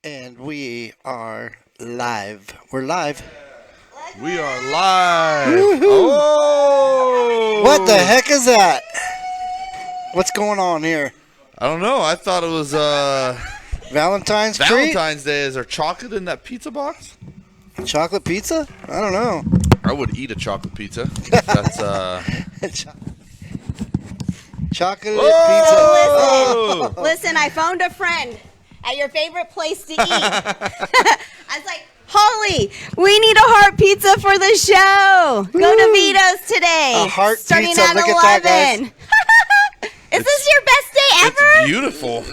And we are live. We're live. We are live. Woo-hoo. Oh! What the heck is that? What's going on here? I don't know. I thought it was Valentine's treat? Valentine's Day. Is there chocolate in that pizza box? Chocolate pizza? I don't know. I would eat a chocolate pizza. That's Chocolate Whoa! pizza. Listen, I phoned a friend at your favorite place to eat. I was like, Holly, we need a heart pizza for the show. Go to Vito's today. A heart starting pizza. at Look 11. at that, guys. Is this your best day It's ever? beautiful.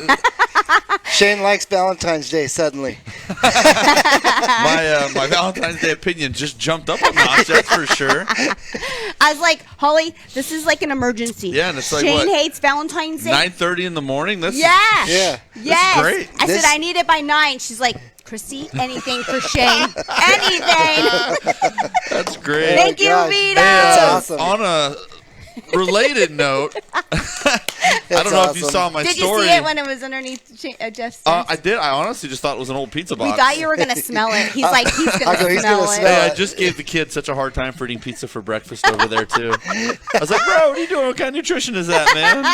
Shane likes Valentine's Day suddenly. My Valentine's Day opinion just jumped up a notch. That's for sure. I was like, Holly, this is like an emergency. Yeah, and it's like, Shane what, hates Valentine's Day. 9:30 in the morning. That's Yeah. Yeah. Yes. great. I This- said, I need it by 9. She's like, Christy, anything for Shane. Anything. That's great. Thank you, gosh. Vito. That's awesome. On a related note, I don't know if you awesome. saw my Did story. you see it when it was underneath Jeff's desk? I did. I honestly just thought it was an old pizza box. We thought you were going to smell it. He's like, he's I going go, to he's smell gonna it. smell Hey, I just gave the kid such a hard time for eating pizza for breakfast over there too. I was like, "Bro, what are you doing? What kind of nutrition is that, man?"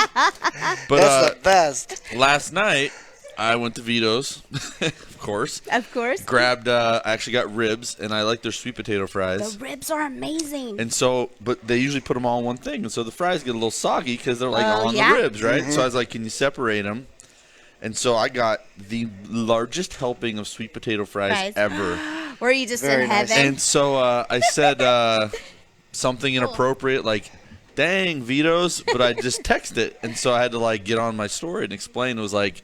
But That's the best. last night I went to Vito's, of course. Of course. Grabbed. I actually got ribs, and I like their sweet potato fries. The ribs are amazing. And so, but they usually put them all in one thing, and so the fries get a little soggy because they're like Oh, all on yeah? the ribs, right? So I was like, "Can you separate them?" And so I got the largest helping of sweet potato fries ever. Were you just Very in nice. heaven? And so I said something inappropriate, like, "Dang, Vito's," but I just texted it, and so I had to like get on my story and explain. It was like,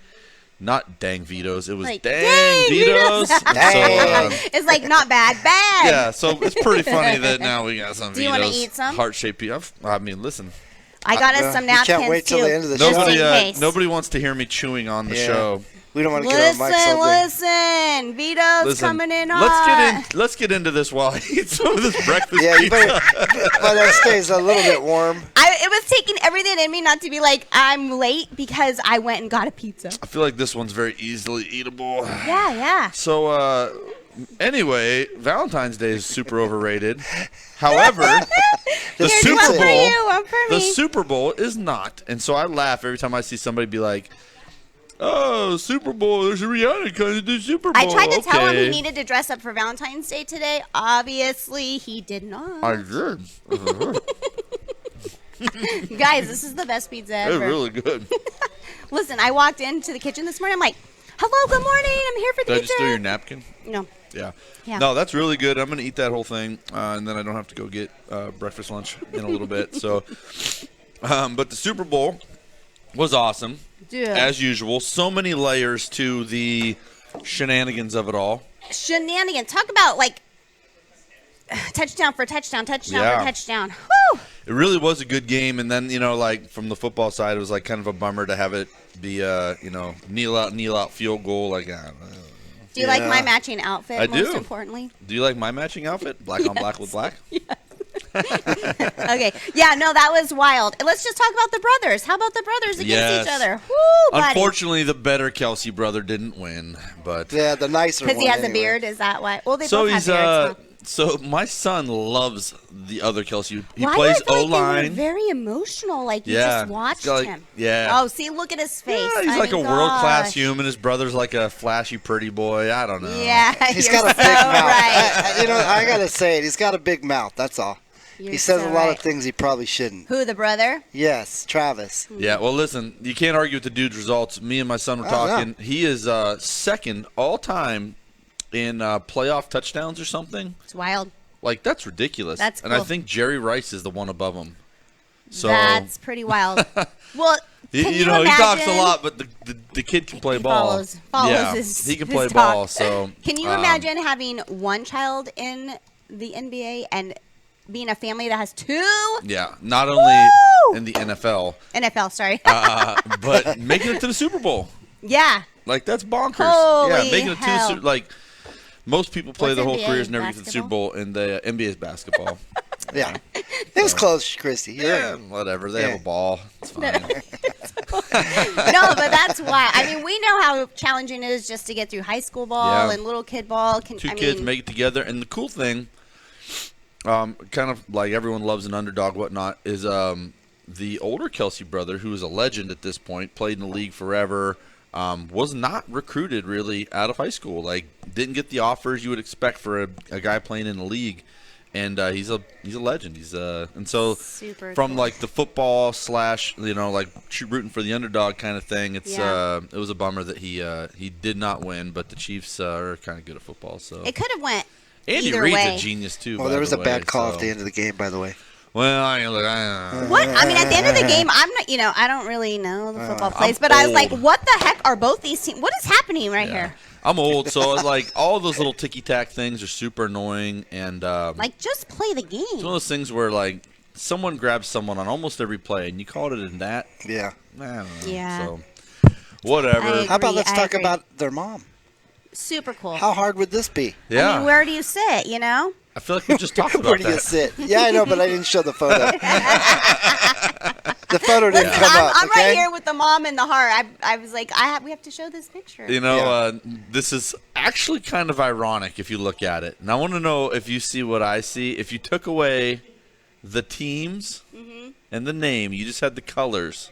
not "Dang Vito's," it was Like, "Dang, "Dang, Vito's." Vito's." And so, It's like not bad, bad. yeah, so it's pretty funny that now we got some Do you Vito's wanna eat some? heart-shaped pizza. I mean, listen, I got us some You napkins can't wait till too. the end of the just show. in nobody case. nobody wants to hear me chewing on the Yeah. show. We don't want to get on mic subject. Listen. Vito's Listen, coming in hot. let's get into this while I eat some of this breakfast Yeah, you pizza. better, but that stays a little bit warm. It was taking everything in me not to be like, I'm late because I went and got a pizza. I feel like this one's very easily eatable. Yeah. So, anyway, Valentine's Day is super overrated. However, the Here's Super one for Bowl, you, one for the me. Super Bowl is not. And so I laugh every time I see somebody be like, "Oh, Super Bowl, there's a Rihanna coming to the Super Bowl." I tried to tell him he Okay. needed to dress up for Valentine's Day today. Obviously, he did not. I did. Guys, this is the best pizza It's ever. really good. Listen, I walked into the kitchen this morning. I'm like, hello, good morning. I'm here for the Did I pizza. just steal your napkin? No. Yeah. Yeah. No, that's really good. I'm going to eat that whole thing, and then I don't have to go get breakfast, lunch in a little bit. So, but the Super Bowl was awesome, Dude. as usual. So many layers to the shenanigans of it all. Shenanigans. Talk about, like, touchdown for touchdown, touchdown Yeah. for touchdown. Woo! It really was a good game, and then, like from the football side, it was like kind of a bummer to have it be kneel out field goal. Like, Do you like Yeah. my matching outfit, I most do. importantly? do you like my matching outfit? Black on black with black? Okay. Yeah, no, that was wild. And let's just talk about the brothers. How about the brothers against Yes. each other? Woo, buddy. Unfortunately, the better Kelsey brother didn't win, but Yeah, the nicer one. Because he has anyway. a beard, is that why? Well, they so both he's have beards. so my son loves the other Kelsey. He Why plays do I feel O like they were line. very emotional, like you Yeah. just watched He's got, like- him. yeah. Oh, see, look at his face. Yeah, he's I like a mean, world class gosh. human. His brother's like a flashy, pretty boy. I don't know. Yeah, He's you're got a so big mouth. right. I gotta say it. He's got a big mouth. That's all. You're He says so a lot right. of things he probably shouldn't. Who, the brother? Yes, Travis. Yeah. Well, listen, you can't argue with the dude's results. Me and my son were Oh, talking. He is second all time in playoff touchdowns or something. It's wild. Like, that's ridiculous. That's And I cool. think Jerry Rice is the one above him. So That's pretty wild. Well, can he talks a imagine- lot, but the kid can play He ball. follows yeah, his, he can his play talk. ball. So Can you imagine having one child in the NBA and being a family that has two? Yeah, not only Woo! in the NFL, NFL, sorry. but making it to the Super Bowl. Yeah. Like, that's bonkers. Holy yeah, making it to the hell. Super like most people play What's their whole NBA? careers never get to the Super Basketball? Bowl, and the NBA is basketball. Yeah. It was close, Christy. You're Yeah, right. whatever. They Yeah. have a ball. It's fine. No, but that's why. I mean, we know how challenging it is just to get through high school ball Yeah. and little kid ball. Two kids make it together, and the cool thing, kind of like everyone loves an underdog, whatnot, is the older Kelsey brother, who is a legend at this point, played in the league forever, was not recruited really out of high school. Like, didn't get the offers you would expect for a guy playing in the league, and he's a legend. And so Super from cool. like the football / like rooting for the underdog kind of thing, it was a bummer that he did not win. But the Chiefs are kind of good at football, so It could have went Andy either Reid's way. a genius too. Well, by there was the a bad way, call so. at the end of the game, by the way. Well, I don't know. What? I mean, at the end of the game, I'm not, I don't really know the football plays, but I was like, old. what the heck are both these teams? What is happening right here? I'm old, so like all those little ticky-tack things are super annoying, and Like, just play the it's one of game. those things where like someone grabs someone on almost every play, and you called it in that. Yeah. I don't know. Yeah. So whatever. I How about agree, let's I talk agree. about their mom? Super cool. How hard would this be? Yeah. I mean, where do you sit, you know? I feel like we just talked about Where do you that. sit? Yeah, I know, but I didn't show the photo. The photo didn't Listen, come up. I'm okay? right here with the mom and the heart. I was like, we have to show this picture. You know, Yeah. this is actually kind of ironic if you look at it. And I want to know if you see what I see. If you took away the teams and the name, you just had the colors,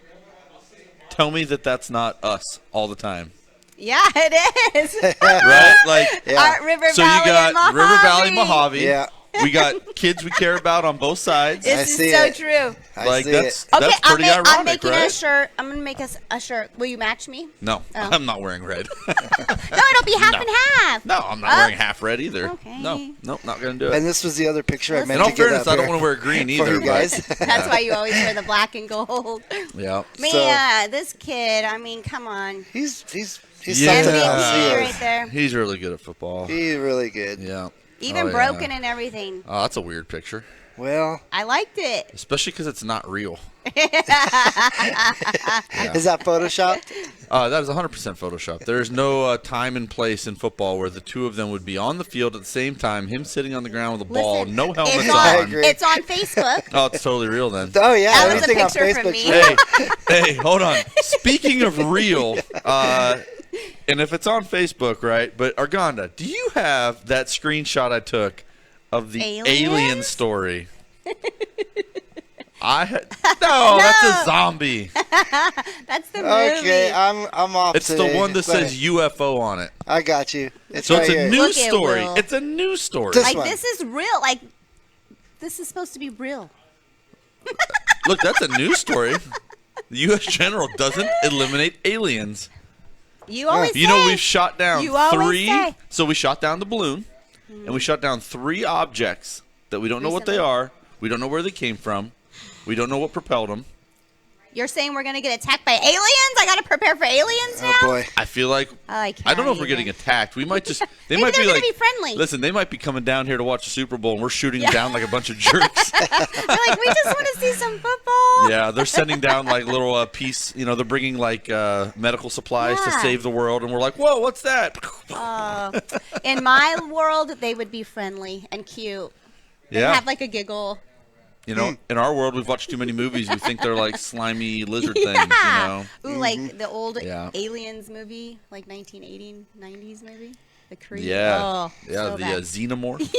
tell me that that's not us all the time. Yeah, it is. Right? Like, Yeah. Art River so Valley you got and River Valley, Mojave. Mojave. Yeah. We got kids we care about on both sides. I This is see so it. true. I Like, see that's it. Okay, pretty I'm ironic, making right? a shirt. I'm gonna make us a shirt. Will you match me? No, Oh. I'm not wearing red. No, it'll be half No. and half. No, I'm not Oh. wearing half red either. Okay. No, not going to do it. And this was the other picture I Listen. meant In all to get fairness, up I don't here want to wear green for either. you guys. That's why you always wear the black and gold. Yeah. Man, this kid. I mean, come on. he's Yeah. something else. He MVP is. right there. He's really good at football. He's really good. Yeah. Even Oh, broken yeah. and everything. Oh, that's a weird picture, Well, I liked it. especially because it's not real. is that photoshopped? That is 100% Photoshop. There's no time and place in football where the two of them would be on the field at the same time, him sitting on the ground with a ball, Listen, no helmets it's I on. agree. It's on Facebook. Oh, it's totally real then. Oh yeah, That was a everything on picture from Facebook. me. Hey, hold on. Speaking of real, and if it's on Facebook, right? But Arganda, do you have that screenshot I took of the Aliens? alien story? No, that's a zombie. That's the movie. Okay, I'm off. It's the today. one that Go ahead. says UFO on it. I got you. It's So right it's a here. news Look at story. Will. It's a news story. This Like, one. this is real. Like, this is supposed to be real. Look, that's a news story. The U.S. General doesn't eliminate aliens. You always You know, say. we've shot down You always three. say. So we shot down the balloon, and we shot down 3 objects that we don't know what they Recently? are. We don't know where they came from. We don't know what propelled them. You're saying we're going to get attacked by aliens? I got to prepare for aliens now? Oh boy. I feel like I don't know if we're can't getting even. attacked. We might just. They Maybe might they're be gonna like. be friendly. Listen, they might be coming down here to watch the Super Bowl, and we're shooting down like a bunch of jerks. They're like, we just want to see some football. Yeah, they're sending down like little piece. You know, they're bringing like medical supplies to Yeah. save the world, and we're like, whoa, what's that? In my world, they would be friendly and cute. And Yeah. have like a giggle. You know, in our world, we've watched too many movies. We think they're like slimy lizard things. You know. Ooh, like the old Yeah. Aliens movie, like 1980s, 90s movie. The Creed. Yeah. Oh, Yeah. so The bad. xenomorph.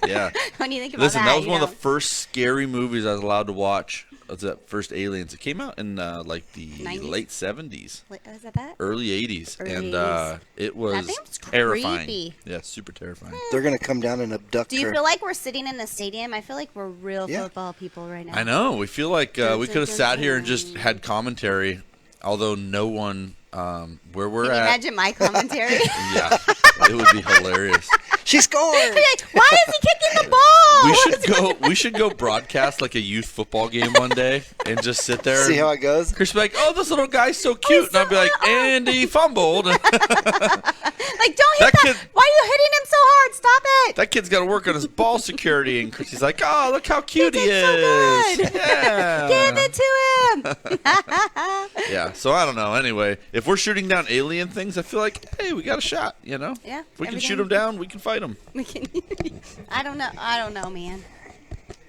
Yeah. When you think about Listen, that, that was you one know. of the first scary movies I was allowed to watch. Was that first Aliens? It came out in like the 90s? late 70s, Wait, is that that? early 80s, Early and 80s. it was thing was terrifying. creepy. Yeah, super terrifying. They're gonna come down and abduct Do you her. feel like we're sitting in the stadium? I feel like we're real Yeah. football people right now. I know. We feel like we could have sat here and just had commentary, although no one where we're Can you at. imagine my commentary? Yeah, it would be hilarious. She scored. Like, why is he kicking the ball? We should go. We should go broadcast like a youth football game one day and just sit there. See and how it goes. Chris would be like, "Oh, this little guy's so cute," and I'd be like, "And he fumbled." Like, don't hit That that. kid- Why are you hitting him so hard? Stop it. That kid's got to work on his ball security, and Chrissy's like, "Oh, look how cute he did so is!" good. Yeah. Give it to him. Yeah. So I don't know. Anyway, if we're shooting down alien things, I feel like, hey, we got a shot. You know? Yeah, If we can everything- shoot them down, we can fight them. We can- I don't know. I don't know, man.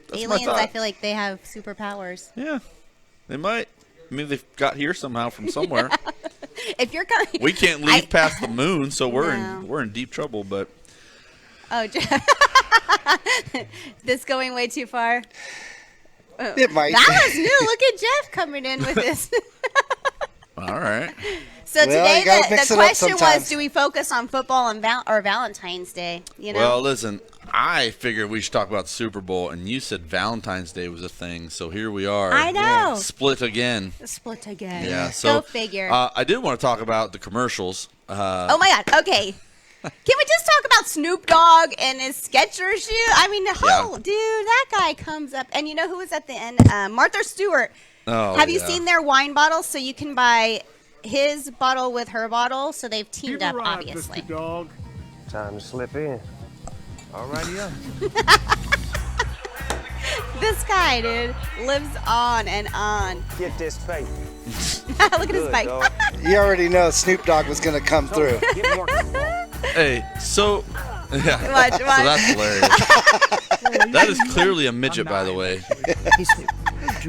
That's my Aliens, I thought. feel like they have superpowers. Yeah. They might. Maybe they got here somehow from somewhere. If you're coming, We can't leave past the moon, so we're No. we're in deep trouble. But oh, this going way too far. It might. That was new. Look at Jeff coming in with this. all right. So Well, today you gotta the mix it up question was, sometimes. do we focus on football and or Valentine's Day? You know. Well, listen, I figured we should talk about the Super Bowl, and you said Valentine's Day was a thing, so here we are. I know. Split again. Split again. Yeah. So Go figure. I did want to talk about the commercials. Oh my God. Okay. Can we just talk about Snoop Dogg and his Skechers shoe? I mean, dude, that guy comes up. And you know who was at the end? Martha Stewart. Oh, Have you yeah. seen their wine bottles? So you can buy his bottle with her bottle. So they've teamed up, arrived, obviously. Mr. Dog. Time to slip in. Alrighty up. This guy, dude, lives on and on. Get this fake. Look at his Good, bike. dog. You already know Snoop Dogg was going to come through. Get more. Hey, so yeah, Watch. so that's hilarious. That is clearly a midget, by the way.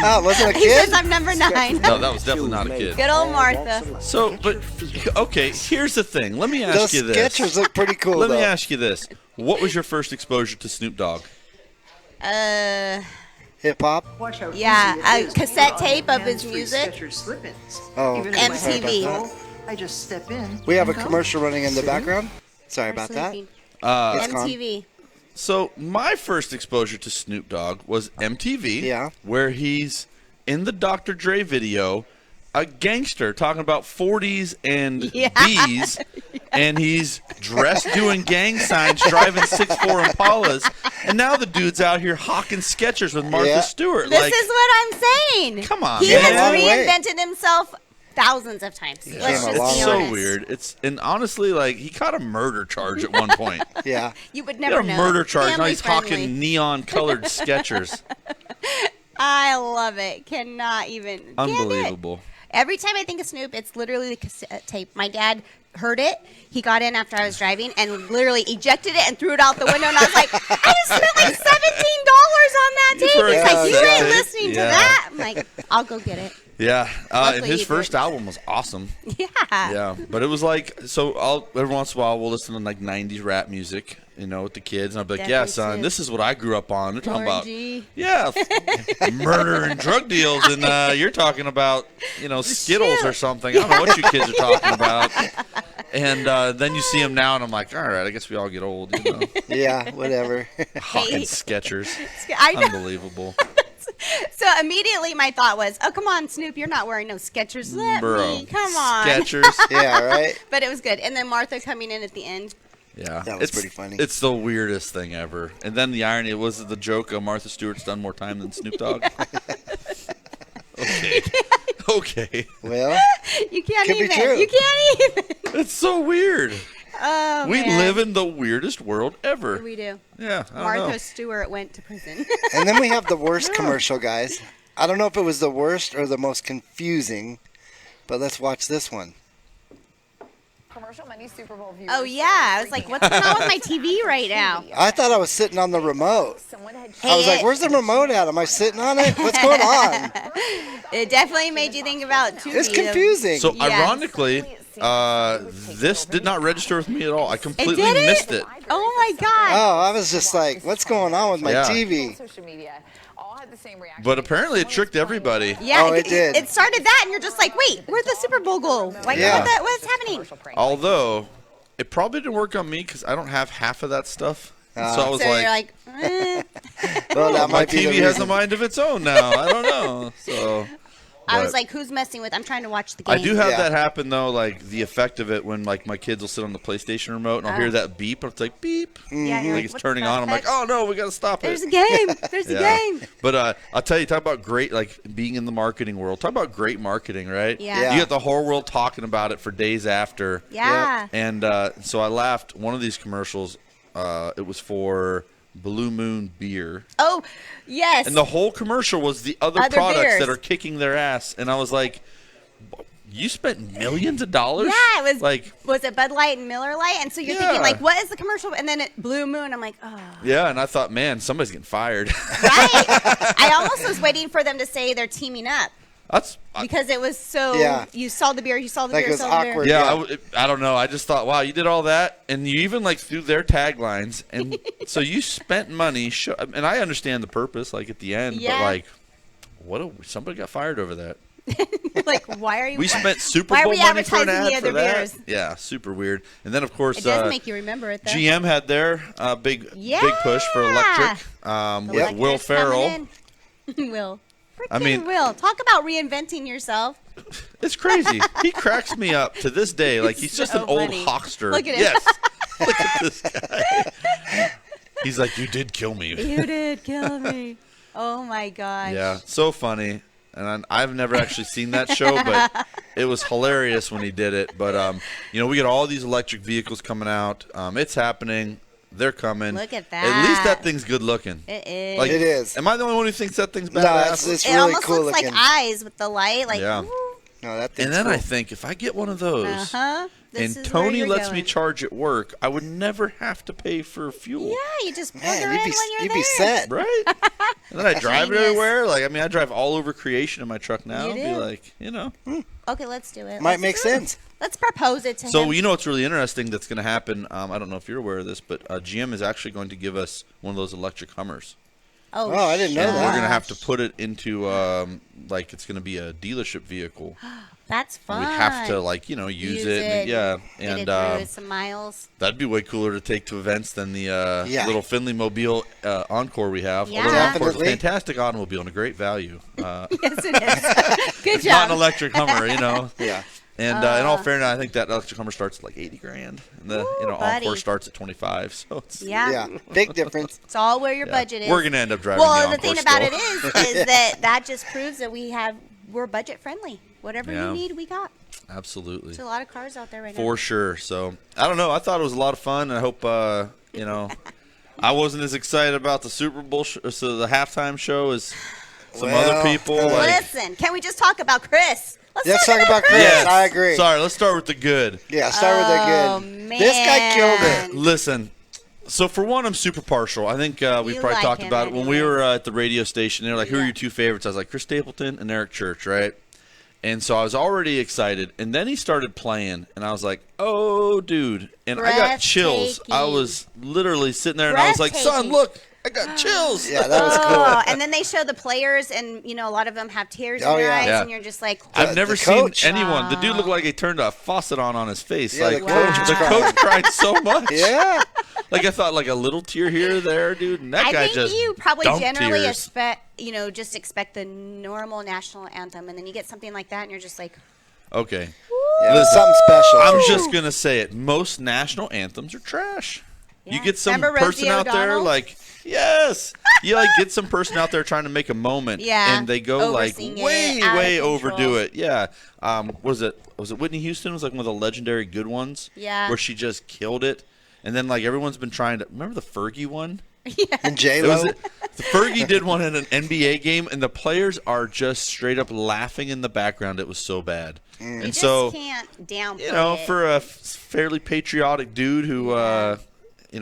Oh, it wasn't a He kid? says I'm number 9. No, that was definitely not a kid. Good old Martha. So, but okay, here's the thing. Let me ask Those you this. Skechers look pretty cool, Let though. me ask you this. What was your first exposure to Snoop Dogg? Hip-hop? Yeah, a cassette tape of his music. Oh, Even okay. if I Sorry MTV. about that. I just step in. We have a and go. commercial running in the background. Sorry about that. Sleeping. It's gone. MTV. So, my first exposure to Snoop Dogg was MTV, Yeah. where he's in the Dr. Dre video, a gangster talking about 40s and Yeah. B's, and he's dressed doing gang signs, driving 6'4" Impalas, and now the dude's out here hawking Skechers with Martha Yeah. Stewart. This like, is what I'm saying. Come on, He man. has Came a long way. reinvented himself thousands of times. came Let's a just long be it's way. so honest. weird. And honestly, like, he caught a murder charge at one point. Yeah. You would He never got a know. murder charge. Now Family he's friendly. hawking neon-colored Skechers. I love it. Cannot even. Can't do it. Unbelievable. Every time I think of Snoop, it's literally the cassette tape. My dad heard it. He got in after I was driving and literally ejected it and threw it out the window. And I was like, I just spent like $17 on that tape. For a He's like, you cassette ain't tape? listening to Yeah. that. I'm like, I'll go get it. Yeah, and Luckily his you first did. album was awesome. Yeah. Yeah, but it was like, so every once in a while we'll listen to like 90s rap music, you know, with the kids, and I'll be like, yeah, Definitely son, too. this is what I grew up on. They're talking Lauren about, G. yeah, murder and drug deals, and you're talking about, you know, Skittles or something. I don't know what you kids are talking about. And then you see him now, and I'm like, all right, I guess we all get old, you know. Yeah, whatever. Hawking Skechers. I know. Unbelievable. So immediately my thought was, oh, come on, Snoop, you're not wearing no Skechers. Let Bro. me. Come on. Skechers. Yeah, right? But it was good. And then Martha coming in at the end. Yeah, That was it's pretty funny. It's the weirdest thing ever. And then the irony was the joke of Martha Stewart's done more time than Snoop Dogg. Okay. Okay. Well, You can't Could be even. true. You can't even. It's so weird. Oh, We man. live in the weirdest world ever. We do. Yeah, I don't Martha know. Stewart went to prison. and then we have the worst commercial, guys. I don't know if it was the worst or the most confusing, but let's watch this one. Commercial, many Super Bowl viewers. Oh, yeah. I was like, what's going on with my TV right now? I thought I was sitting on the remote. Someone had I was like, where's the remote at? Am I sitting on it? What's going on? It definitely made you think about Tubi. It's confusing. So Yes. ironically, this did not register with me at all. I completely didn't? missed it. Oh, my God. Oh, I was just like, what's going on with my Yeah. TV? social media all had the same reaction. But apparently it tricked everybody. Yeah, Oh, it did. It started that, and you're just like, wait, where'd the Super Bowl go? Like, Yeah. what's happening? Although, it probably didn't work on me because I don't have half of that stuff. So I was So like, you're like, Well, that my might be the TV has a reason. mind of its own now. I don't know. So I was but- like, who's messing with? I'm trying to watch the game. I do have Yeah. that happen though, like the effect of it when like my kids will sit on the PlayStation remote and I'll hear that beep, and it's like beep, Yeah, you're like it's what turning the on. I'm like, heck? oh no, we gotta stop There's a it. game. There's a Yeah. game. But I'll tell you, talk about great, like being in the marketing world. Talk about great marketing, right? Yeah. Yeah. You get the whole world talking about it for days after. Yeah. And so I laughed. One of these commercials, it was for Blue Moon beer. Oh, yes. And the whole commercial was the other products beers. that are kicking their ass. And I was like, you spent millions of dollars? Yeah, it was like, was it Bud Light and Miller Light? And so you're Yeah. thinking like, what is the commercial? And then it Blue Moon. I'm like, oh, yeah. And I thought, man, somebody's getting fired. right. I almost was waiting for them to say they're teaming up. Because it was so. Yeah. You saw the beer. You saw the Like beer. it was saw the beer. awkward. Yeah, Yeah. I don't know. I just thought, wow, you did all that, and you even like threw their taglines, and so you spent money. And I understand the purpose, like at the end, Yeah. but like, somebody got fired over that. Like, why are you? We spent Super why are Bowl we money for an advertising the ad other for that. beers? Yeah, super weird. And then of course, It does make you remember it, though. GM had their big push for electric with Electric's Will Ferrell. coming in. Will. I mean- Will. Talk about reinventing yourself. It's crazy. He cracks me up to this day. Like he's just so an old funny. huckster. Look at him. Yes. Look at this guy. He's like, you did kill me. You did kill me. Oh my gosh. Yeah, so funny. And I've never actually seen that show, but it was hilarious when he did it. But we got all these electric vehicles coming out. It's happening. They're coming. Look at At least that. that thing's good looking. It is. Like, It is. Am I the only one who thinks that thing's No, badass? it's it really almost cool looks looking. like eyes with the light. Like, Yeah. No, that thing's And then cool. I think if I get one of those, uh-huh. This and is where Tony you're lets me going. charge at work, I would never have to pay for fuel. Yeah, you just plug Man, her in when you're you'd there. be set. Right? And then I drive it Genius. everywhere. Like, I mean, I drive all over creation in my truck now. You It'd do. be like, Okay, let's do it. Might Let's make do it. sense. Let's propose it to So, him. you know what's really interesting that's going to happen? I don't know if you're aware of this, but GM is actually going to give us one of those electric Hummers. Oh, I didn't know shucks. that. We're going to have to put it into, like, it's going to be a dealership vehicle. That's fun. We have to, like, use it. And, yeah. Get And it through some miles. that'd be way cooler to take to events than the Yeah. little Finley Mobile Encore we have. Yeah. Although, of course, a Definitely. fantastic automobile and a great value. Yes, it is. Good It's not an job. electric Hummer, Yeah. And in all fairness, I think that electric Hummer starts at like $80,000, and the buddy. Encore starts at 25. So it's, Yeah. Yeah. Big difference. It's all where your yeah. budget is. We're gonna end up driving Well, the the Encore thing about it still. is that just proves that we're budget friendly. Whatever Yeah. you need, we got. Absolutely, There's a lot of cars out there right now. for sure. So I don't know. I thought it was a lot of fun. I hope I wasn't as excited about the Super Bowl, so the halftime show as some Well, other people. uh, Like, Listen, can we just talk about Chris? Let's talk about Chris. yes, I agree. Sorry, let's start with the good. Yeah, start with the Oh, good. man. This guy killed it. Listen, so for one, I'm super partial. I think we You probably like talked him about it when we anyways. were at the radio station. They were like, "Who are Yeah. your two favorites?" I was like, "Chris Stapleton and Eric Church," right? And so I was already excited, and then he started playing, and I was like, "Oh, dude!" And I got chills. I Breathtaking. was literally sitting there, and I was like, "Son, Breathtaking. look, I got chills." Yeah, that was Oh, cool. and then they show the players, and a lot of them have tears Oh, in their yeah. eyes, Yeah. and you're just like, I've never the seen coach. anyone. The dude Wow. looked like he turned a faucet on his face. Yeah, like the coach was the crying. coach cried so much. Yeah. Like I thought, like a little tear here or there, dude. And that I guy think just you probably dumped generally tears. just expect the normal national anthem, and then you get something like that, and you're just like, Okay. Yeah, it was Listen, something special. I'm just gonna say it. Most national anthems are trash. You Yeah. get some Remember person Rosie out there O'Donnell? like, yes, you like get some person out there trying to make a moment, Yeah, and they go like oversing it, way, out of way control. overdo it. Yeah. Was it Whitney Houston was like one of the legendary good ones? Yeah. Where she just killed it, and then like everyone's been trying to remember the Fergie one. And J It was Lo. the Fergie did one in an NBA game, and the players are just straight up laughing in the background. It was so bad, you and just so can't downplay it. for a fairly patriotic dude who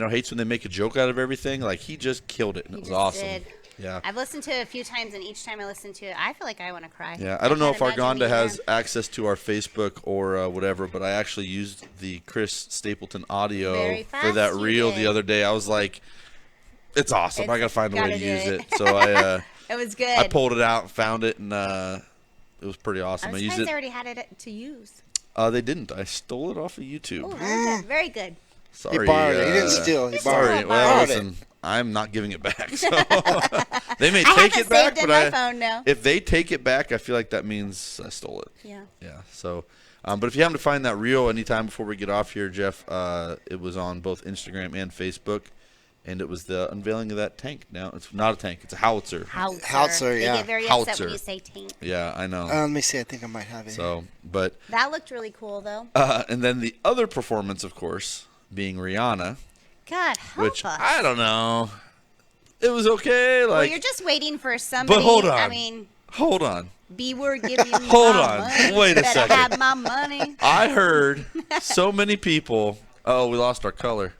hates when they make a joke out of everything, like he just killed it, and He it was just awesome. did. Yeah, I've listened to it a few times, and each time I listen to it, I feel like I want to cry. yeah. I don't know if can't imagine Argonda being has there. access to our Facebook or whatever, but I actually used the Chris Stapleton audio Very for that fast you reel did. the other day. I was like, "It's awesome! I gotta find a way gotta to do use it. it." So I. It was good. I pulled it out and found it, and it was pretty awesome. I'm I used surprised it. they already had it to use. They didn't. I stole it off of YouTube. Oh, very good. Very good. Sorry. He borrowed it. He didn't steal. He Sorry. borrowed Sorry. it. Well, Borrowed listen, I'm not giving it back. So they may I take haven't it back, saved it in but my phone now. if they take it back, I feel like that means I stole it. Yeah. Yeah. So, but if you happen to find that reel anytime before we get off here, Jeff, it was on both Instagram and Facebook. And it was the unveiling of that tank. Now it's not a tank; it's a howitzer. Howitzer, They yeah. get very upset Howitzer. when you say tank. Yeah, I know. Let me see. I think I might have it. So, but That looked really cool, though. and then the other performance, of course, being Rihanna, God, help which us. I don't know. It was okay. well, Like, you're just waiting for somebody. hold on. I mean, hold on. B word, give me Hold my on. money. Wait a Better second. have my money. I heard so many people. Oh, we lost our color.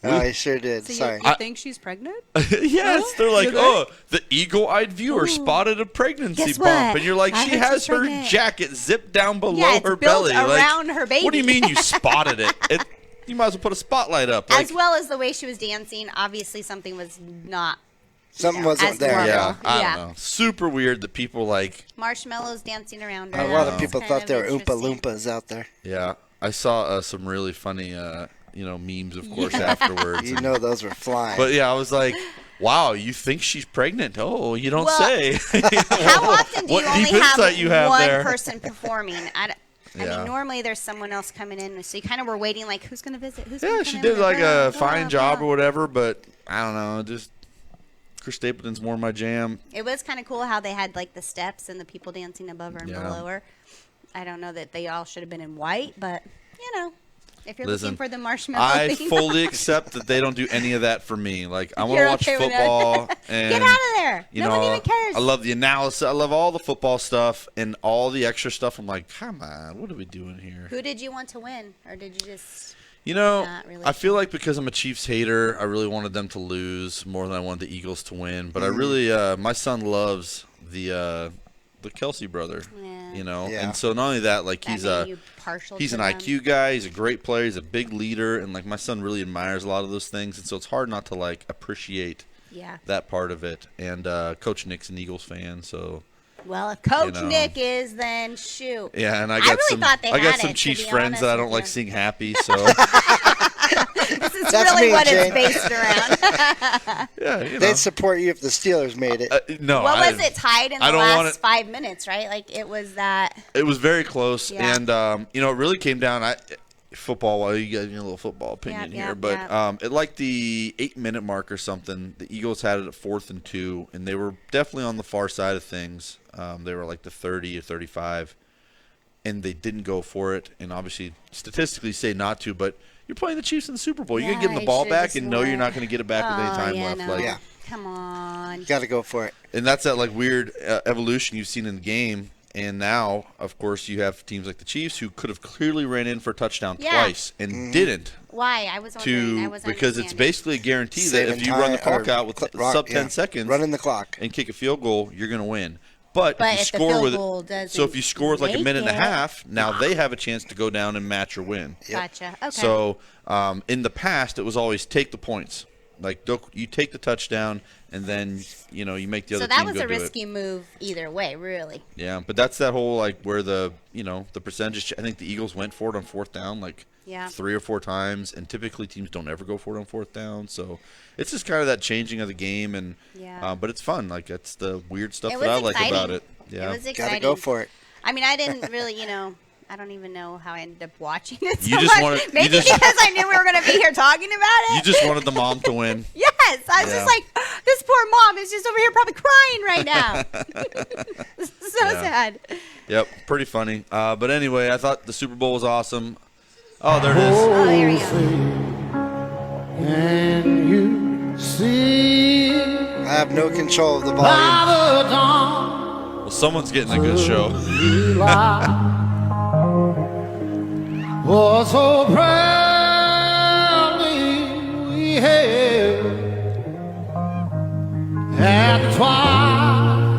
Oh, I sure did. So Sorry. you think she's pregnant? Yes, they're like, oh, the eagle-eyed viewer spotted a pregnancy Guess bump, what? and you're like, I she heard has she's her pregnant. jacket zipped down below Yeah, it's her built belly, like, around her baby. What do you mean you spotted it? You might as well put a spotlight up. Like, As well as the way she was dancing, obviously something was not. Something as wasn't there. normal. yeah, I Yeah. don't know. Super weird that people like. Marshmallows dancing around her. A lot That of was people kind thought of there were Oompa interesting. Loompas out there. Yeah, I saw some really funny, memes, of course, afterwards. You know those were flying. But yeah, I was like, wow, you think she's pregnant? Oh, you don't Well, say. How often do What you only deep have, insight you have one there. person performing? I Yeah. mean, normally there's someone else coming in, so you kind of were waiting, like, who's going to visit? Who's Yeah, gonna she come did in? like Blah, a blah, fine blah, job blah. or whatever, but I don't know, just Chris Stapleton's more my jam. It was kind of cool how they had, like, the steps and the people dancing above her and Yeah. below her. I don't know that they all should have been in white, but, you know, if you're Listen, looking for the marshmallow I thing. fully accept that they don't do any of that for me. Like, I want to You're watch okay with that? football. And, Get out of there. You No know, one even cares. I love the analysis. I love all the football stuff and all the extra stuff. I'm like, come on, what are we doing here? Who did you want to win? Or did you just... You know, Not really I feel like because I'm a Chiefs hater, I really wanted them to lose more than I wanted the Eagles to win. But I really, my son loves the Kelsey brother. Yeah. You know, Yeah. and so not only that, like that he's made you partial he's to an them? IQ guy. He's a great player. He's a big leader, and like my son really admires a lot of those things. And so it's hard not to like appreciate Yeah. that part of it. And Coach Nick's an Eagles fan, so. Well, if Coach You know. Nick is, then shoot. Yeah, and I I got really some. thought they I got had some it, to Chiefs be friends honest that I with don't like you. seeing happy. So This is That's really me, what Jane. it's based around. yeah, you know. They'd support you if the Steelers made it. No, What I was it tied in I the don't want last it- 5 minutes, right? Like it was that. It was very close, Yeah. and it really came down. Football. Well, you got your little football opinion Yeah, here, yeah, but at like the 8-minute mark or something, the Eagles had it at 4th and 2, and they were definitely on the far side of things. They were like the 30 or 35, and they didn't go for it. And obviously, statistically, say not to, but you're playing the Chiefs in the Super Bowl. You're gonna give them Yeah, the you ball should've back just and know you're went. not gonna get it back with any time yeah, left. no. Like, Yeah. Come on. Got to go for it. and that's that like weird evolution you've seen in the game. And now, of course, you have teams like the Chiefs who could have clearly ran in for a touchdown Yeah. twice and didn't. Why? I was wondering. I To wasn't because it's understanding. basically a guarantee that Saving if you run the time, clock or out with rock- sub 10 yeah. seconds Running the clock. and kick a field goal, you're going to win. But But if you if the score field with goal it, doesn't so if you score with like a make minute and a it- half, now they have a chance to go down and match or win. Gotcha. Okay. So in the past, it was always take the points. Like you take the touchdown, and then you make the other so that team was go a do it. risky move either way, really. Yeah, but that's that whole like where the the percentage. I think the Eagles went for it on 4th down like Yeah. 3 or 4 times, and typically teams don't ever go for it on 4th down. So it's just kind of that changing of the game, and Yeah. but it's fun. Like that's the weird stuff It that was I like exciting. about it. Yeah, It was Got exciting. to go for it. I mean, I didn't really, I don't even know how I ended up watching it so You just much. wanted- you Maybe just- because I knew we were going to be here talking about it. you just wanted the mom to win. Yes, I was Yeah. just like, this poor mom is just over here probably crying right now. This is so Yeah. sad. Yep, pretty funny. But anyway, I thought the Super Bowl was awesome. Oh, there it is. Oh, here we go. And you see I have no control of the volume. by the dawn Well, someone's getting a good show. was so proudly we hailed at the twilight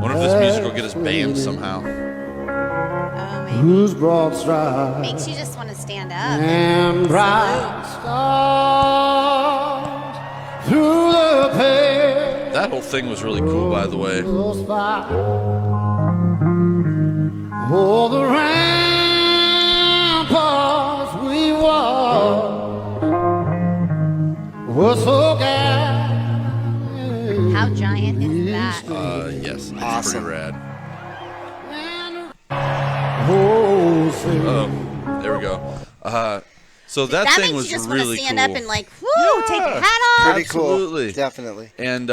Wonder if this music will get us banned somehow. Oh, man. whose broad stride Makes you just want to stand up. and bright stars through the pale That whole thing was really cool, by the way. spot. Oh, the ramparts we walked were so gay. How giant is that? Yes, it's Awesome. pretty rad. Oh, say, Oh, there we go. So that, That thing makes was you just want to really stand cool. up and like, whoo, take your Yeah. hat off. Pretty Absolutely. cool. Definitely. And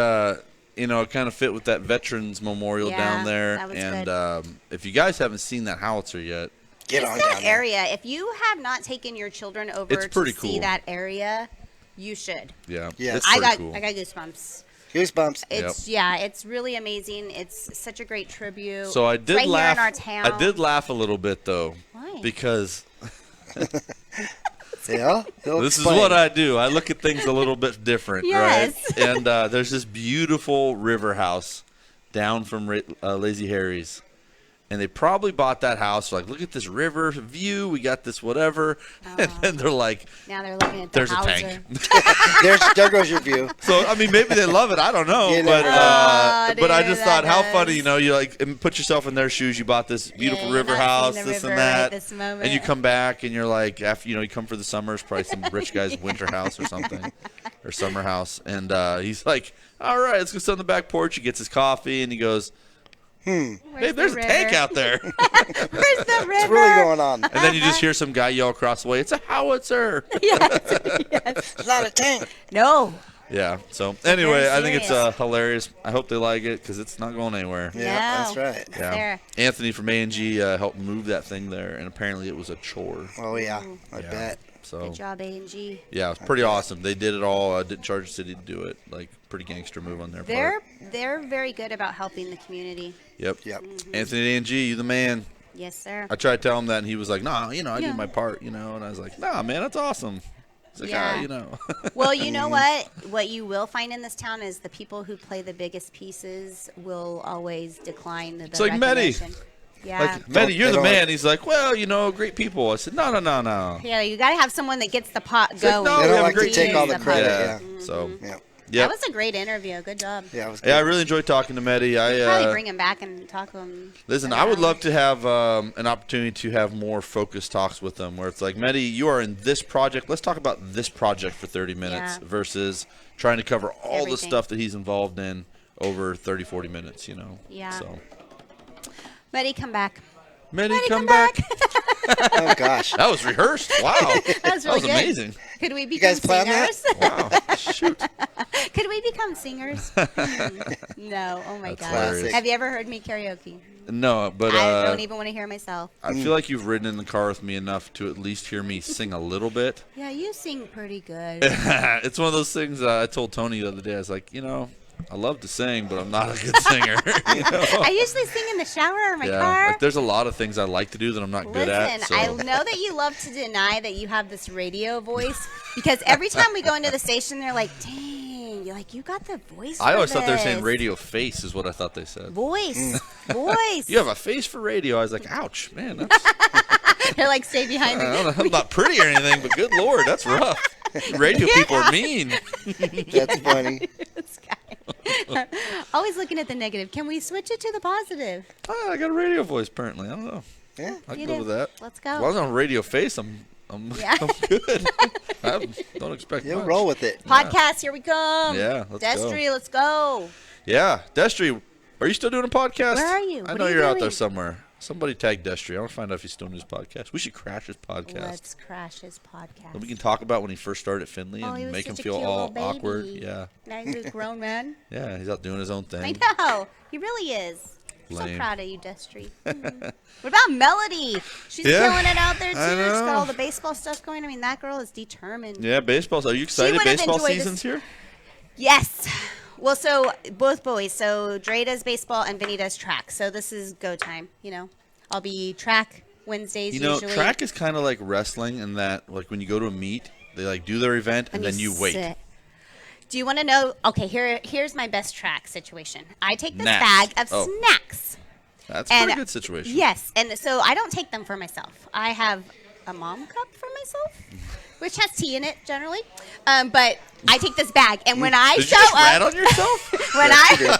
it kind of fit with that Veterans Memorial Yeah, down there. that was And good. if you guys haven't seen that howitzer yet, Get Just on that down there. area. If you have not taken your children over It's pretty to see cool. that area, you should. yeah, Yes. it's I pretty got cool. goosebumps. Goosebumps. It's it's really amazing. It's such a great tribute. So I did right laugh. here in our town. I did laugh a little bit though, Why? because Yeah. This is what I do. I look at things a little bit different, Yes. right? And there's this beautiful river house down from Lazy Harry's. And they probably bought that house. Like, look at this river view. We got this whatever. And then they're like, Now they're looking at the there's a Hauser. tank. there goes your view. So, I mean, maybe they love it. I don't know. You But never know. but I Dude, just thought, how that funny, is- you know, you like and put yourself in their shoes. You bought this beautiful you're river not seeing house, the this river and right that. this moment. And you come back and you're like, after, you know, you come for the summer, it's probably some rich guy's winter house or something, or summer house. And he's like, all right, let's go sit on the back porch. He gets his coffee and he goes, Where's hey, there's the a tank river? out there. Where's the river? What's really going on? And then you just hear some guy yell across the way, it's a howitzer. It's not a tank. No. Yeah. So anyway, I think it's serious. hilarious. I hope they like it because it's not going anywhere. Yeah, No. that's right. It's Yeah. there. Anthony from A&G helped move that thing there, and apparently it was a chore. Oh, yeah. I Yeah. bet. So Good job, A&G. yeah, it was pretty awesome. They did it all. Didn't charge the city to do it. Like, pretty gangster move on their part. They're very good about helping the community. Yep. Yep. Anthony at A&G, you the man. Yes, sir. I tried to tell him that, and he was like, nah, you know, I Yeah. do my part, you know. And I was like, nah, man, that's awesome. He's like, Yeah. you know. Well, you know what? What you will find in this town is the people who play the biggest pieces will always decline the like Mehdi. recognition. Yeah. Like, Manny, you're they the don't man. like- He's like, well, you know, great people. I said, no. Yeah, you got to have someone that gets the pot like, going. no, They we don't have a like to great take team. all the pot. credit. Yeah. Yeah. So, Yeah. yeah. That was a great interview. Good job. Yeah, it was good. Yeah, I really enjoyed talking to Mehdi. Probably bring him back and talk to him. Listen, I would love to have an opportunity to have more focused talks with them where it's like, Mehdi, you are in this project. Let's talk about this project for 30 minutes Yeah. versus trying to cover all the Everything. stuff that he's involved in over 30, 40 minutes, you know? Yeah. So, Mehdi, come back. Mehdi, Mehdi, come back. Oh, gosh. That was rehersed. Wow. That was really good. amazing. Could we become guys plan that? singers? Wow. Shoot. Could we become singers? No. Oh my That's God. hilarious. Have you ever heard me karaoke? No, but I don't even want to hear myself. I feel like you've ridden in the car with me enough to at least hear me sing a little bit. Yeah, you sing pretty good. It's one of those things I told Tony the other day. I was like, you know, I love to sing, but I'm not a good singer. You know? I usually sing in the shower or my Yeah, car. like there's a lot of things I like to do that I'm not good at. Listen, So. I know that you love to deny that you have this radio voice because every time we go into the station, they're like, "Dang, you got the voice." I for always thought they were saying this." radio face is what I thought they said. Voice, voice. You have a face for radio. I was like, ouch, man. That's, They're like, "Stay behind I me." don't know, I'm not pretty or anything, but good Lord, that's rough. Radio people are mean. That's funny. This guy. Always looking at the negative. Can we switch it to the positive? Oh, I got a radio voice apparently. I don't know. Yeah. I can You go do. with that. Let's As long go. as I'm radio face, I'm Yeah. good. I don't expect You'll much. roll with it. Podcast, here we come. Yeah, let's go. Destry, let's go. Yeah, Destry, are you still doing a podcast? Where are you? I What know are you you're out doing? there somewhere. Somebody tag Destry. I want to find out if he's still doing his podcast. We should crash his podcast. Let's crash his podcast. And we can talk about when he first started at Finley Oh, he and was make him such a feel cute all little baby. awkward. Yeah, Now he's a grown man. yeah, he's out doing his own I thing. know. He really is. I'm so Lame. proud of you, Destry. What about Melody? She's Yeah, killing it out there, too. I She's got know. all the baseball stuff going. I mean, that girl is determined. Yeah, baseball. Are you excited? would have Baseball enjoyed this- season's here. Yes. Well, so both boys. So Dre does baseball and Vinny does track. So this is go time, you know. I'll be track Wednesdays You know, usually. track is kind of like wrestling in that, like when you go to a meet, they like do their event and then you wait. sit. Do you want to know? Okay, here's my best track situation. I take this Snacks. bag of Oh. snacks. That's a And- pretty good situation. Yes, and so I don't take them for myself. I have a mom cup for myself, which has tea in it generally. But I take this bag, and when I Did you show just rat up, on yourself?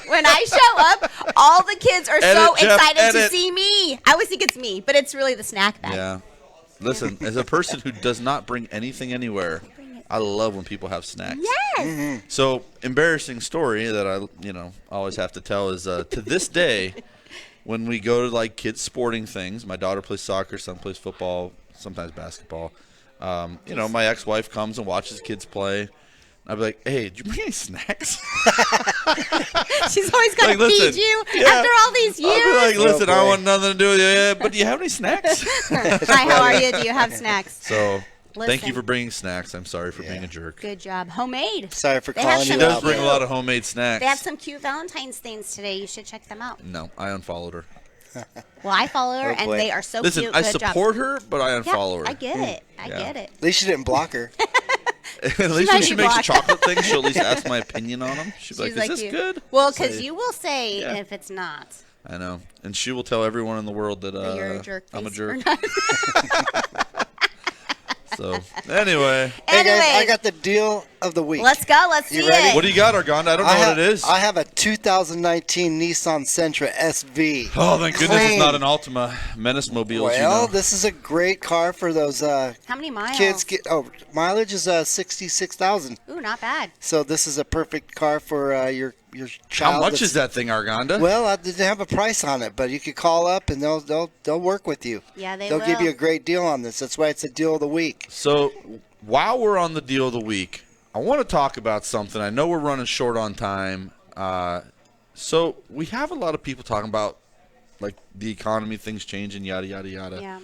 when I show up, all the kids are so Edit, Jeff, excited to edit. see me. I always think it's me, but it's really the snack bag. Yeah. Listen, as a person who does not bring anything anywhere, I love when people have snacks. Yes. So, embarrassing story that I always have to tell is to this day, when we go to like kids sporting things, my daughter plays soccer, son plays football, sometimes basketball. My ex-wife comes and watches kids play. I'd be like, "Hey, did you bring any snacks?" She's always got to Like, listen, feed you yeah. after all these I'll be years. like, "Listen, I boy. want nothing to do with you, but do you have any snacks?" Hi, how are you? Do you have snacks? So, thank you Listen. for bringing snacks. I'm sorry for being a jerk. Good job. Homemade. Sorry for They have calling She you some does out. bring a cute- lot of homemade snacks. They have some cute Valentine's things today. You should check them out. No, I unfollowed her. Well, I follow her, Oh, and boy. they are so Listen, cute. I Good job. support her, but I Yeah, unfollow her. I get it. I Yeah. get it. At least you didn't block her. At least might when she be makes a blocked. chocolate thing, she'll at least ask my opinion on them. She's like, She's "Is this you. good?" Well, because Say- you will say Yeah. if it's not. I know, and she will tell everyone in the world that, That you're a jerk. I'm a face or jerk. not. So anyway, Hey guys, I Anyways, got the deal of the week. let's go. Let's You see ready? it. what do you got, Argonda? I don't know what it is. I have a 2019 Nissan Sentra SV. Oh, thank goodness it's Clean. not an Altima Menace Mobile. Well, this is a great car for those How many miles? kids. Mileage is 66,000. Ooh, not bad. So this is a perfect car for your child. How much that's- is that thing, Argonda? Well, I didn't have a price on it, but you could call up and they'll work with you. Yeah, They'll give will. you a great deal on this. That's why it's a deal of the week. So while we're on the deal of the week, I want to talk about something. I know we're running short on time. So we have a lot of people talking about like the economy, things changing, yada yada yada. Yeah.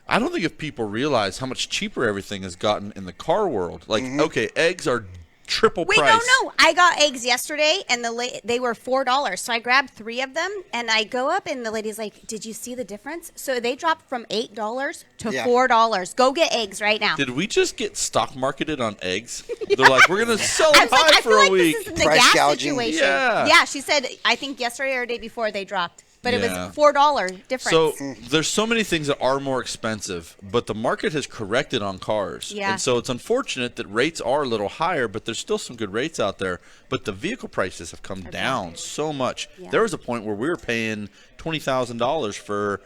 I don't think if people realize how much cheaper everything has gotten in the car world. Like, Mm-hmm. okay, eggs are triple Wait, price. no. I got eggs yesterday, and they were $4. So I grabbed 3 of them, and I go up, and the lady's like, "Did you see the difference?" So they dropped from $8 to Yeah. $4. Go get eggs right now. Did we just get stock marketed on eggs? They're like, we're gonna sell I them was like, high I for feel a like week. this is the Price gas gouging. situation. Yeah. She said, I think yesterday or day before they dropped. But it Yeah. was $4 difference. So there's so many things that are more expensive, but the market has corrected on cars. Yeah. And so it's unfortunate that rates are a little higher, but there's still some good rates out there. But the vehicle prices have come down so much. Yeah. There was a point where we were paying $20,000 for,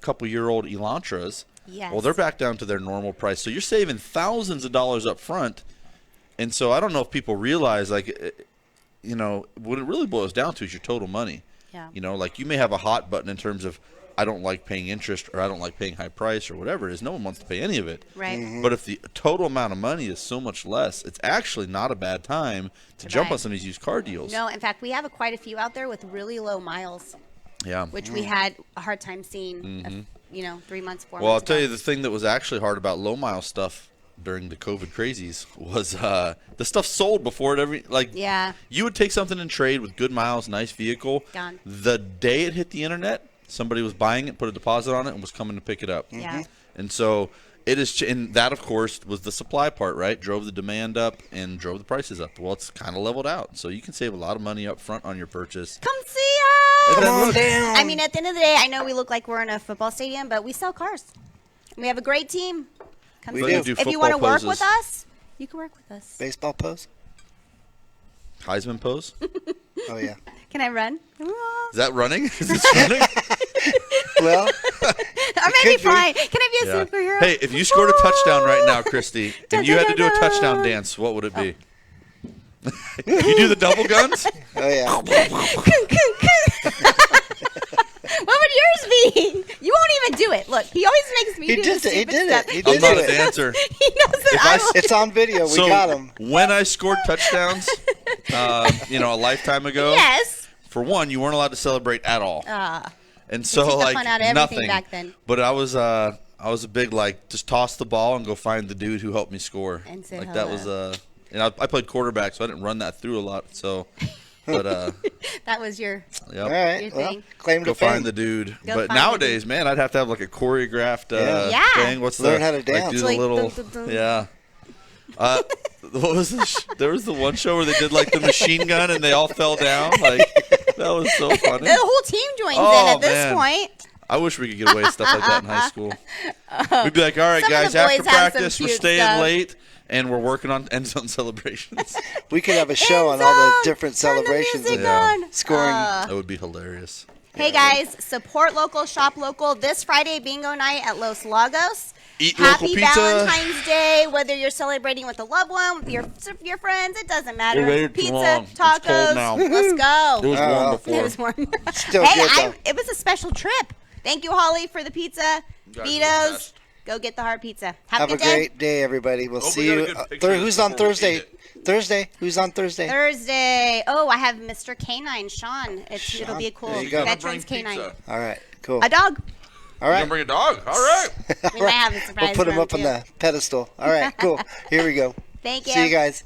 couple-year-old Elantras. Yes. Well, they're back down to their normal price. So you're saving thousands of dollars up front. And so I don't know if people realize, what it really boils down to is your total money. Yeah. Like you may have a hot button in terms of I don't like paying interest or I don't like paying high price or whatever it is. No one wants to pay any of it. Right. Mm-hmm. But if the total amount of money is so much less, it's actually not a bad time to jump buy. on some of these used car deals. No, in fact, we have quite a few out there with really low miles, Yeah. which we had a hard time seeing, 3 months, 4 months Well, I'll tell ago. you the thing that was actually hard about low mile stuff during the COVID crazies was the stuff sold before it Yeah. you would take something in trade with good miles, nice vehicle. Gone. The day it hit the internet, somebody was buying it, put a deposit on it, and was coming to pick it up. Yeah. And so it is, and that of course was the supply part, right? Drove the demand up and drove the prices up. Well, it's kind of leveled out, so you can save a lot of money up front on your purchase. Come see us! And then Come on look- down. I mean, at the end of the day, I know we look like we're in a football stadium, but we sell cars. We have a great team. Come We see do. us. Do If you want to football work poses. with us, you can work with us. Baseball pose? Heisman pose. Oh, yeah. Can I run? Is that running? Is this running? Well, Or maybe could be. fly. Can I be a Yeah. superhero? Hey, if you scored a touchdown right now, Christy, and you had to do a touchdown dance, what would it be? You do the double guns? oh, yeah. What would yours be? You won't even do it. Look, he always makes me He do did the it. He stupid did stuff. it. He I'm did not a it. dancer. He knows that If I I will. It's on video. We So got him. when I scored touchdowns, a lifetime ago, Yes. for one, you weren't allowed to celebrate at all. And so took the like fun out of everything nothing. back then. But I was a big just toss the ball and go find the dude who helped me score. And say like that was hello. and I played quarterback, so I didn't run that through a lot. So, but That was your. yep. All right. Your Well, thing. claim Go to fame. find the dude. Go But find the nowadays, man, I'd have to have like a choreographed Yeah. Yeah. thing. What's Learn the how to Like dance. do the Like, little dun, dun, dun. yeah. What was there was the one show where they did like the machine gun and they all fell down. Like that was so funny. The whole team joins Oh, in at this man. point. I wish we could get away with stuff like that in high school. We'd be like, all right, Some of guys, the after boys have some practice, we're cute staying stuff. late and we're working on end zone celebrations. We could have a show on all the different Turn the celebrations music and Yeah. on. scoring. That would be hilarious. Hey guys, support local, shop local. This Friday, bingo night at Los Lagos. Eat Happy local pizza. Valentine's Day. Whether you're celebrating with a loved one, with your friends, it doesn't matter. We waited too Pizza, long. It's tacos. cold now. Let's go. It was warm Oh. before. It was warm. Still hey, good, though. it was a special trip. Thank you, Holly, for the pizza. guys are the Vito's. best. Go get the hard pizza. Have a a good day. great day, everybody. We'll Hope see we got a you. good picture Who's on before we Thursday? eat Thursday? Who's on Thursday? Thursday. Oh, I have Mr. Canine, Sean. It'll be a cool There you go. veterans canine. All right. Cool. A dog. All You right. gonna bring a dog? All right. We might have a surprise We'll put him for up on too. the pedestal. All right. Cool. Here we go. Thank you. See you guys.